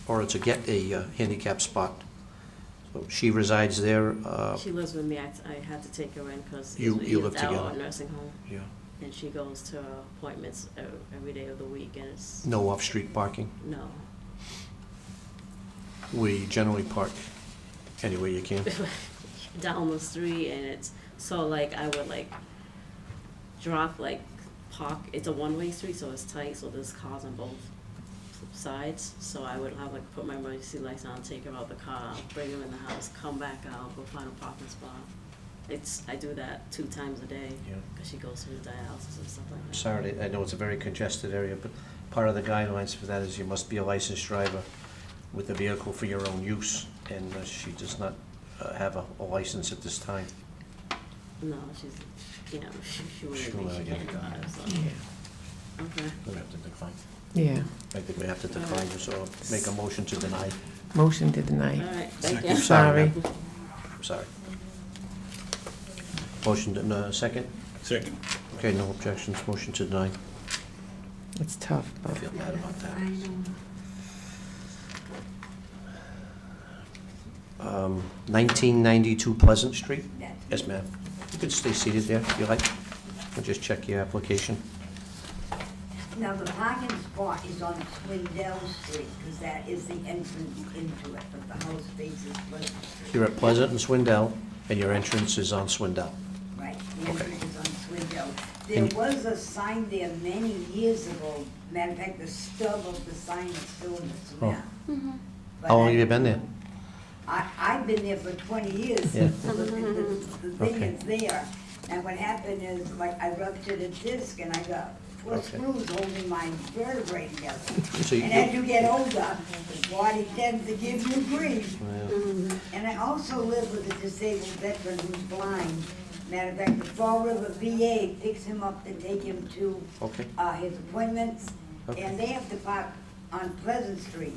order to get a handicap spot. So she resides there. she lives with me, I had to take her in because You live it's our together? nursing home. Yeah. And she goes to appointments every day of the week, and it's, No off-street parking. no. We generally park anywhere you can. Down the street, and it's, so like, I would like drop, like, park, it's a one-way street, so it's tight, so there's cars on both sides, so I would have like put my emergency lights on, take her out the car, bring her in the house, come back out, go find a parking spot. I do that 2 times a day, Yeah. because she goes through dialysis and stuff like that. Sorry, I know it's a very congested area, but part of the guidelines for that is you must be a licensed driver with a vehicle for your own use, and she does not have a license at this time. No, she's, you know, she wouldn't She'll think never she get can it done. drive, so. Yeah. Okay. We have to decline. Yeah. I think we have to decline, so I'll make a motion to deny. Motion to deny. All right, thank Second. you. Sorry. I'm sorry. Motion to, second? Second. Okay, no objections, motion to deny. It's tough, I but feel bad about that. I know. 1992 Pleasant Street? Yes, ma'am. You could stay seated there if you like. We'll just check your application. Now, the parking spot is on Swindell Street, because that is the entrance into it, but the house faces Pleasant Street. You're at Pleasant and Swindell, and your entrance is on Swindell. Right, the Okay. entrance is on Swindell. There And- was a sign there many years ago. Matter of fact, the stub of the sign is still in the cement. But How long I- have you been there? I've been there for 20 years. Yeah. The thing Okay. is there, and what happened is, like, I ruptured a disc and I got 4 Okay. screws holding my vertebrae together. So you- And as you get older, the body tends to give you grief. Well, And I also live with a disabled veteran who's blind. Matter of fact, the Fall River VA picks him up to take him to Okay. his appointments, Okay. and they have to park on Pleasant Street.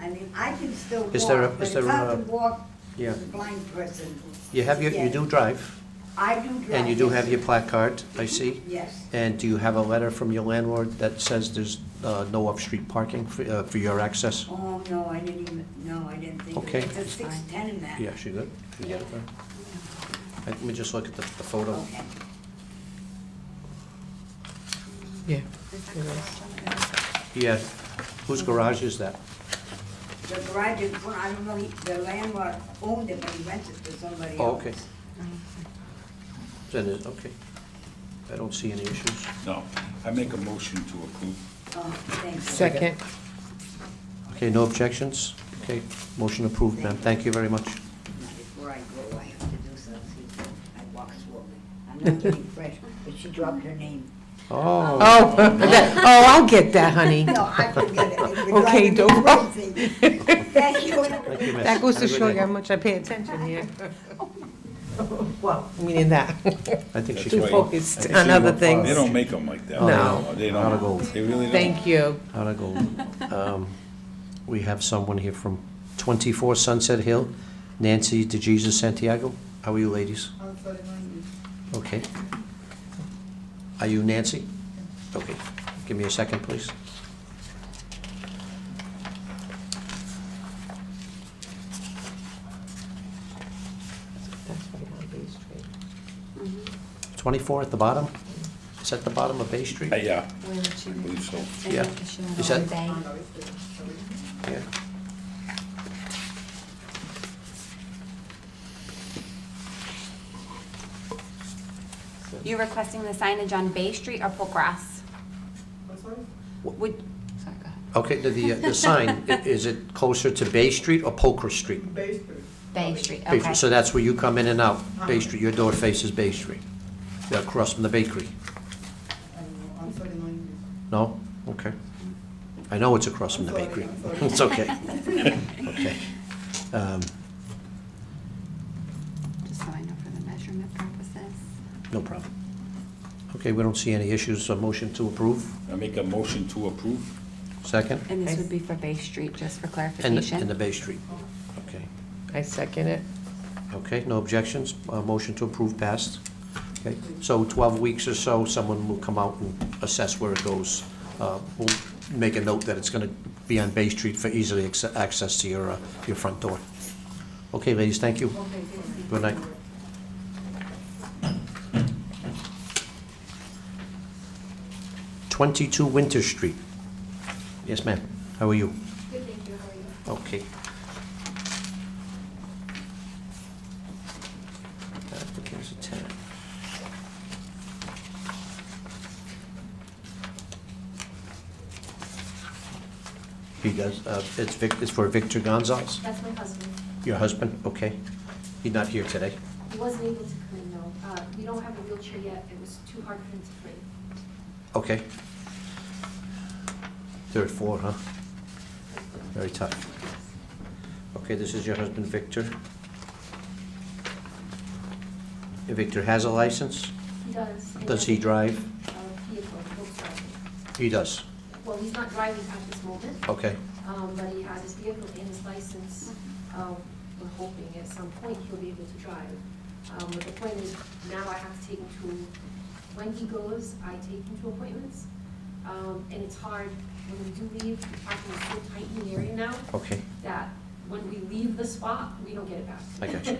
I mean, I can still Is there a- walk, but is it's there hard a- to walk Yeah. as a blind person. You have your, you do drive, I do drive. and you do yes, have your sir. plaque card, I see. Yes. And do you have a letter from your landlord that says there's no off-street parking for your access? Oh, no, I didn't even, no, I didn't think of Okay. it. It's a 610 in that. Yeah, she good? Can you get it for her? Let me just look at the photo. Okay. Yeah. Yeah, whose garage is that? The garage is, well, I don't know, the landlord owned it, but he rents it to somebody else. Oh, okay. Then it, okay. I don't see any issues. No, I make a motion to approve. Oh, thank you. Second. Okay, no objections? Okay, motion approved, ma'am. Thank you very much. Now, before I go, I have to do something. I walk slowly. I'm not getting fresh, but she dropped her name. Oh. Oh, I'll get that, honey. No, I forget it. It would Okay, drive me don't. crazy. Thank you. Thank you, miss. That goes to Have a good show you day. how much I pay attention here. Well, meaning that. I think she Too can. focused on other things. They don't make them like that. No. They Out of don't. gold. They really don't. Thank you. Out of gold. We have someone here from 24 Sunset Hill, Nancy DeJesus Santiago. How are you, ladies? Okay. Are you Nancy? Okay. Give me a second, please. That's right on Bay Street. 24 at the bottom? Is that the bottom of Bay Street? Yeah, Where would you? I believe so. Yeah. Is that- Bay. Yeah. You're requesting the signage on Bay Street or Polkgrass? Would, sorry, go ahead. Okay, the sign, is it closer to Bay Street or Poker Street? Bay Street, Bay okay. Street. So that's where you come in and out, Bay Street, your door faces Bay Street. You're across from the bakery. No? Okay. I know it's across from the bakery. It's okay. Okay. Just so I know for the measurement purposes. No problem. Okay, we don't see any issues, a motion to approve? I make a motion to approve. Second? And this would be for Bay Street, just for And clarification? the Bay Street. Okay. I second it. Okay, no objections, motion to approve passed. Okay, so 12 weeks or so, someone will come out and assess where it goes. We'll make a note that it's gonna be on Bay Street for easily access to your front door. Okay, ladies, thank you. Good night. '22 Winter Street. Yes, ma'am. How are you? Good, thank you, how are you? Okay. Applicant's a tenant. He does, it's for Victor Gonzalez? That's my husband. Your husband? Okay. He's not here today. He wasn't able to come in, no. We don't have a wheelchair yet, it was too hard for him to free. Okay. Third floor, huh? Very tough. Okay, this is your husband, Victor. Victor has a license? He does. and Does he drive? Vehicle, Volkswagen. He does. Well, he's not driving at this moment, Okay. but he has his vehicle and his license. We're hoping at some point he'll be able to drive. But the point is, now I have to take him to, when he goes, I take him to appointments. And it's hard, when we do leave, the parking is so tight in the area now, Okay. that when we leave the spot, we don't get it back. I got you.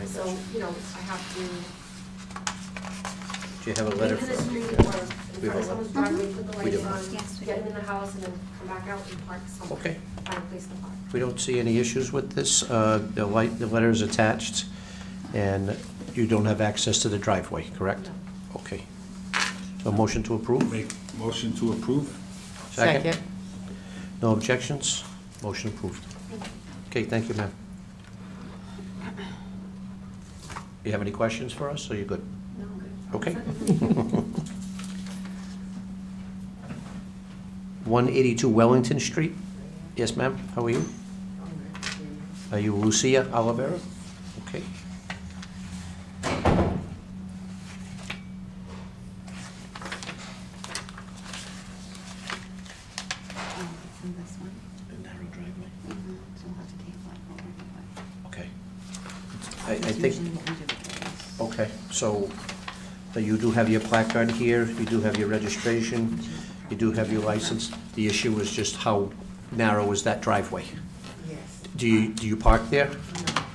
So, you know, I have to Do you have a letter leave in the for? street or in We front have of a- someone's driveway, put the We do. lights on, Yes, we get do. him in the house, and then come back out and park somewhere. Okay. Find a place to park. We don't see any issues with this. The letter is attached, and you don't have access to the driveway, correct? No. Okay. So motion to approve? Make motion to approve. Second. No objections? Motion approved. Okay, thank you, ma'am. You have any questions for us, or you good? No, I'm good. Okay. 182 Wellington Street. Yes, ma'am, how are you? Are you Lucia Olivera? Okay. I That's think, usually what we do with those. okay, so you do have your placard here, you do have your registration, you do have your license. The issue is just how narrow is that driveway? Yes. Do you park there? No,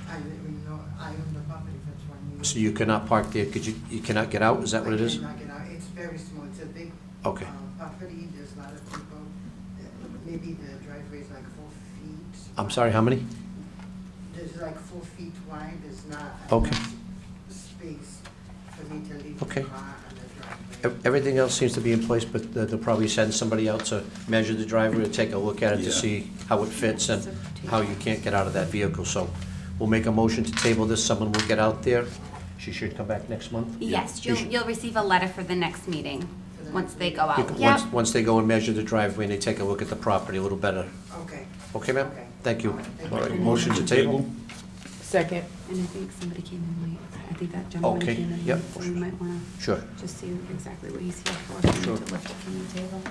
I live in, no, I own the property for 20 years. So you cannot park there, because you cannot get out, is that what it is? I cannot get out. It's very small, it's a big Okay. property, there's a lot of people. Maybe the driveway is like 4 feet. I'm sorry, how many? There's like 4 feet wide, there's not Okay. enough space for me to leave the Okay. car on the driveway. Everything else seems to be in place, but they'll probably send somebody out to measure the driveway, to take a look at it, to Yeah. see how it fits and how you can't get out of that vehicle. So we'll make a motion to table this, someone will get out there. She should come back next month? Yes, You should- you'll receive a letter for the next meeting, once they go you out. can- Yep. Once they go and measure the driveway and they take a look at the property a little better. Okay. Okay, ma'am? Okay. Thank you. Thank All you. right, motion to table? Second. And I think somebody came in late. I think that gentleman Okay, came in yep. late, so we might want Sure. to just see exactly what he's here for, if we Sure. need to lift it from the table.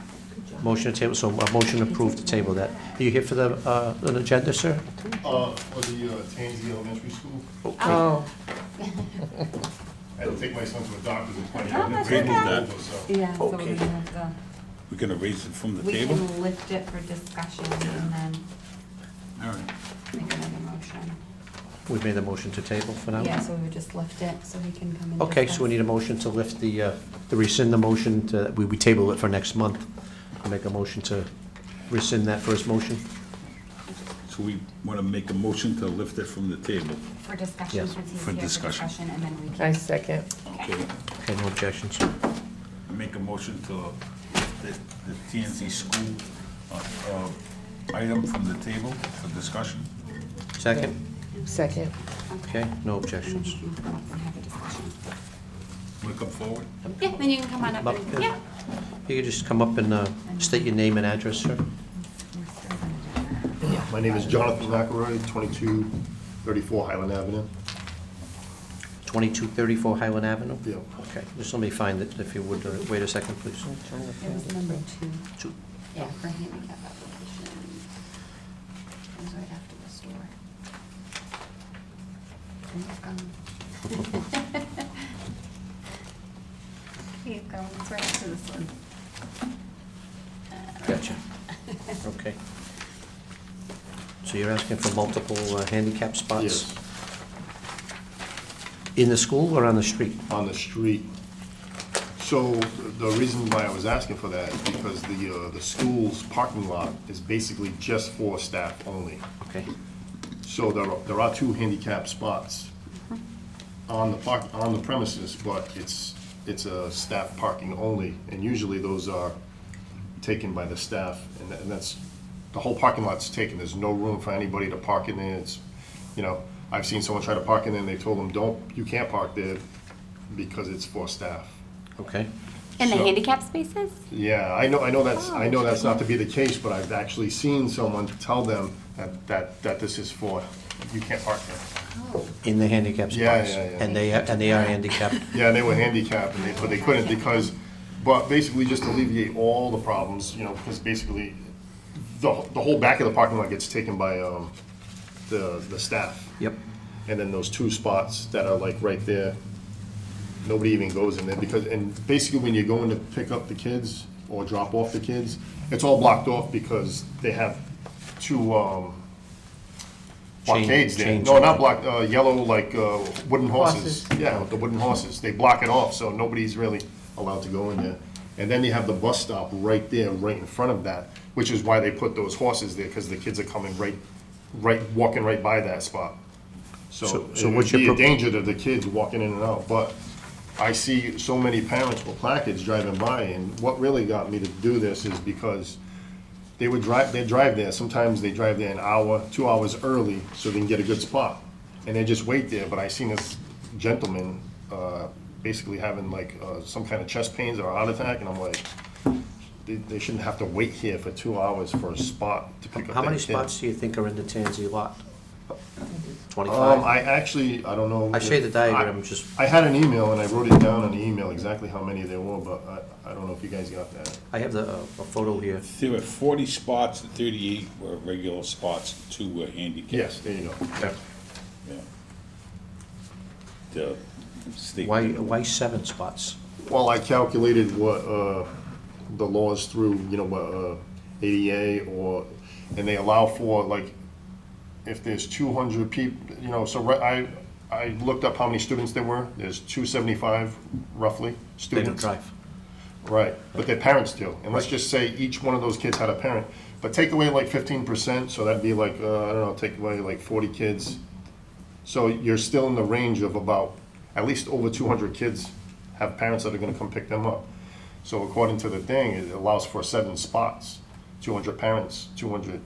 Motion to table, so a motion approved to table that. Are you here for an agenda, sir? For the Tansy Elementary School, Oh, I had to take my son to a doctor's appointment. Oh, that's Table okay. that. Yeah, so we're Okay. gonna have to, We're gonna raise it from the we table? can lift it for discussion and then All right. make another motion. We made a motion to table for now? Yeah, so we would just lift it so he can come and discuss. Okay, so we need a motion to lift to rescind the motion, we table it for next month. I'll make a motion to rescind that first motion. So we wanna make a motion to lift it from the table. For discussion, Yes. since he's For here for discussion. discussion, and then we I can. second. Okay. Okay, no objections. I make a motion to lift the TNC school item from the table for discussion. Second? Second. Okay, no And then objections. we can come up and have a discussion. Wanna come forward? Yeah, then you can come on up Up, and, yeah. yeah. You could just come up and state your name and address, sir. My name is Jonathan McElroy, 2234 Highland Avenue. 2234 Highland Avenue? Yeah. Okay, just let me find it, if you would, wait a second, please. It was number 2. Two. Yeah, for handicap application. It was right after the store. Keep going, it's right after this one. Gotcha. Okay. So you're asking for multiple handicap spots? Yes, In the school or on the street? on the street. So the reason why I was asking for that is because the school's parking lot is basically just for staff only. Okay. So there are 2 handicap spots on the premises, but it's a staff parking only, and usually those are taken by the staff, and that's, the whole parking lot's taken, there's no room for anybody to park in there, it's, you know, I've seen someone try to park in there, and they told them, you can't park there because it's for staff. Okay. In the So- handicap spaces? Yeah, I know that's not to be the case, but I've actually seen someone tell them that this is for, you can't park there. In the handicap spots? Yeah, yeah, yeah. And they are handicapped? Yeah, they were handicapped, but they couldn't but basically just to alleviate all the problems, you know, because basically the whole back of the parking lot gets taken by the staff. Yep. And then those 2 spots that are like right there, nobody even goes in there and basically when you're going to pick up the kids or drop off the kids, it's all blocked off because they have 2 blockades there. chain No, not something. yellow like wooden horses. Horses. Yeah, the wooden horses. They block it off, so nobody's really allowed to go in there. And then you have the bus stop right there, right in front of that, which is why they put those horses there, because the kids are coming walking right by that spot. So So it would what's your be a pro- danger to the kids walking in and out, but I see so many parents with placards driving by, and what really got me to do this is because they drive there, sometimes they drive there an hour, 2 hours early, so they can get a good spot, and they just wait there, but I seen this gentleman, basically having like, some kind of chest pains or a heart attack, and I'm like, they shouldn't have to wait here for 2 hours for a spot to pick up How their many kid. spots do you think are in the Tansy lot? 25? I don't know. I say the if- diagram, just, I had an email and I wrote it down on the email exactly how many there were, but I don't know if you guys got that. I have a photo here. There were 40 spots, 38 were regular spots, 2 were handicapped. Yes, there you go. Yeah. Yeah. state. Why 7 spots? Well, I calculated what, the laws through, ADA and they allow for, like, if there's 200 people, so I looked up how many students there were. There's 275 roughly They students. don't drive. Right, but their parents do. And let's just say each one of those kids had a parent. But take away like 15%, so that'd be like, I don't know, take away like 40 kids. So you're still in the range of about, at least over 200 kids have parents that are gonna come pick them up. So according to the thing, it allows for 7 spots. 200 parents, 200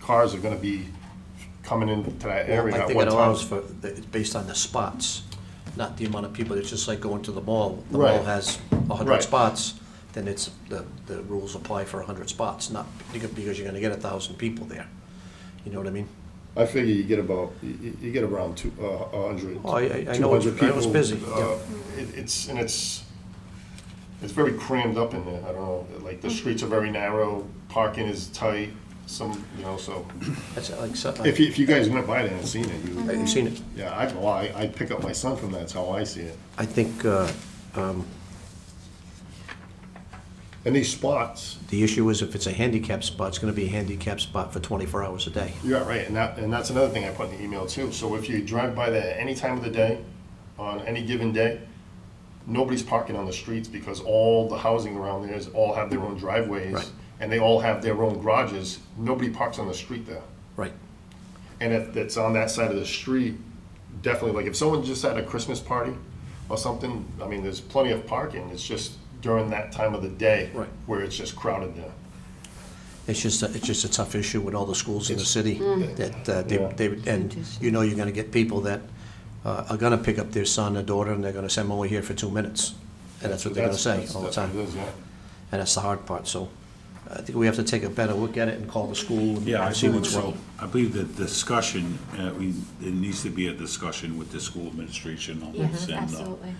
cars are gonna be coming into that area I at think one it time. allows for, it's based on the spots, not the amount of people. It's just like going to the mall. The Right. mall has 100 Right. spots, then it's, the rules apply for 100 spots, not because you're gonna get 1,000 people there. You know what I mean? I figure you get about, you get around 100, Oh, I know, 200 people. I was busy, yeah. It's very crammed up in there, I don't know, like, the streets are very narrow, parking is tight, so. That's like, If you guys went by there and seen it, you. You've seen it? Yeah, I'd pick up my son from that, that's how I see it. I think, And these spots, the issue is if it's a handicap spot, it's gonna be a handicap spot for 24 hours a day. yeah, right, and that's another thing I put in the email too, so if you drive by there any time of the day, on any given day, nobody's parking on the streets because all the housing around there all have their own driveways. Right. And they all have their own garages, nobody parks on the street there. Right. And if it's on that side of the street, definitely, like if someone just had a Christmas party or something, I mean, there's plenty of parking, it's just during that time of the day. Right. Where it's just crowded there. It's just a tough issue with all the schools in the city, Mm. that and you know you're gonna get people that are gonna pick up their son or daughter, and they're gonna say, I'm only here for 2 minutes. And that's what they're gonna say all the That's time. what it is, yeah. And that's the hard part, so I think we have to take a better look at it and call the school Yeah, I and see believe what's so. wrong. I believe that discussion, it needs to be a discussion with the school administration on Yes, this. And absolutely.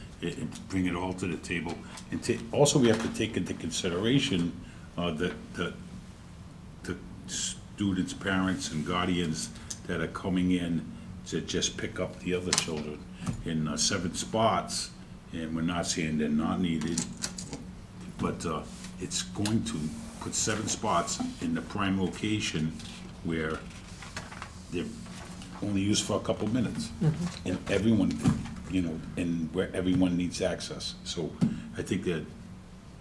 bring it all to the table. And also, we have to take into consideration that the students, parents, and guardians that are coming in to just pick up the other children in 7 spots, and we're not saying they're not needed, but it's going to put 7 spots in the prime location where they're only used for a couple minutes. And everyone, and where everyone needs access. So I think that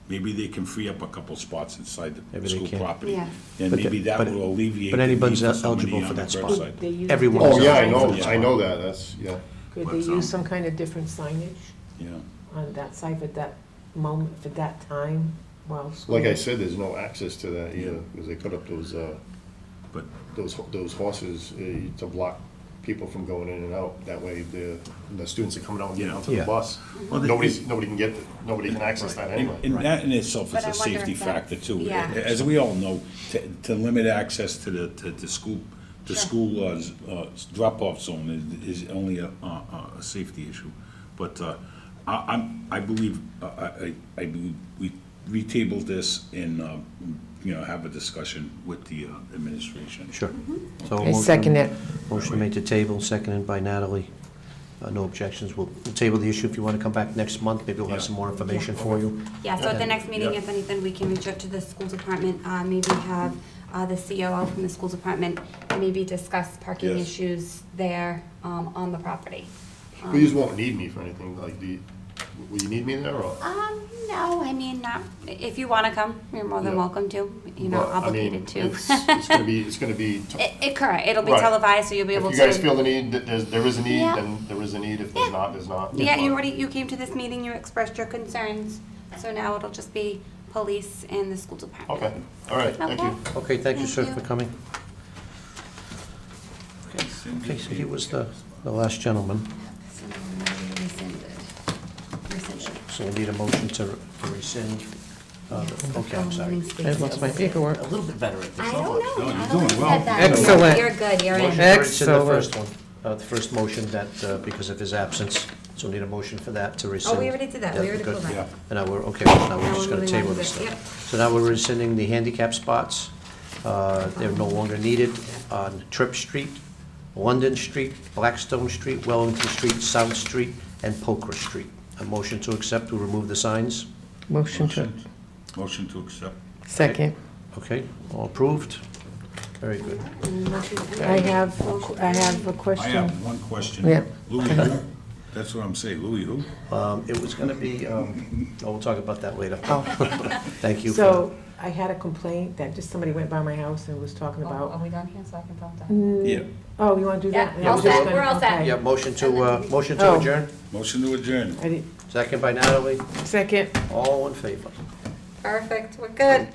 maybe they can free up a couple spots inside the Maybe they school can. property. Yeah. And But maybe the- that but- will alleviate but the need anybody's for somebody eligible for on the that spot. curbside. They use Everyone. Oh, different yeah, I signs. know, Yeah. I know that, that's, yeah. Could But, they use some kind of different signage Yeah. on that site at that moment, for that time while school? Like I said, there's no access to that either, because they put up But those horses to block people from going in and out. That way, the students are coming out and getting onto Yeah. the bus. Well, Nobody can access that anyway. And that in itself But is I a wonder safety if that's- factor too. yeah. As we all know, to limit access to the school, drop-off zone is only a safety issue. But I believe we table this and, have a discussion with the administration. Sure. So I motion- second it. Motion made to table, seconded by Natalie. No objections. We'll table the issue. If you want to come back next month, maybe we'll have some more information for you. Yeah, so at the next meeting, Yeah. if anything, we can reach out to the school department, maybe have the COO from the school department, and maybe discuss parking Yes. issues there on the property. But you just won't need me for anything, like, will you need me there, or? No, I mean, not, if you wanna come, you're more than Yeah. welcome to, you're not But, I mean, obligated to. It's gonna be. Correct, it'll be Right. televised, so you'll be able to. If you guys feel the need, that there is a need, Yeah. then there is a need. If there's not, there's not. Yeah, you came to this meeting, you expressed your concerns, so now it'll just be police and the school department. Okay, all right, thank you. Okay. Okay, thank you, sir, Thank for you. coming. Okay, so he was the last gentleman, So now we rescinded. so we need a motion to rescind. Okay, I'm sorry. I lost my paperwork. A little bit better at this. I don't know. No, you're I doing don't well. said that. Excellent. You're good, you're in. Motion to rescind the Excellent. first one, the first motion that, because of his absence, so we need a motion for that to rescind. Oh, we already did that, we Yeah, already good. pulled that. Yeah. And now we're, okay, now we're Now just we're gonna moving on table to this this, stuff. So now we're rescinding the handicap spots. They're no longer needed on Tripp Street, London Street, Blackstone Street, Wellington Street, South Street, and Poker Street. A motion to accept to remove the signs? Motion to, Motion to accept. second. Okay, all approved? Very good. I have a I question. have one question. Yeah. Louis who? That's what I'm saying, Louis who? It was gonna be, we'll talk about that later. Oh. Thank you. So I had a complaint that just somebody went by my house and was talking Are about. we done here so I can vote that? Yeah. Oh, you want to do that? Yeah, I was all just set. gonna- We're all set. okay. Yeah, motion to Oh. adjourn? Motion to adjourn. I did, Second by Natalie. second. All in favor? Perfect, we're good.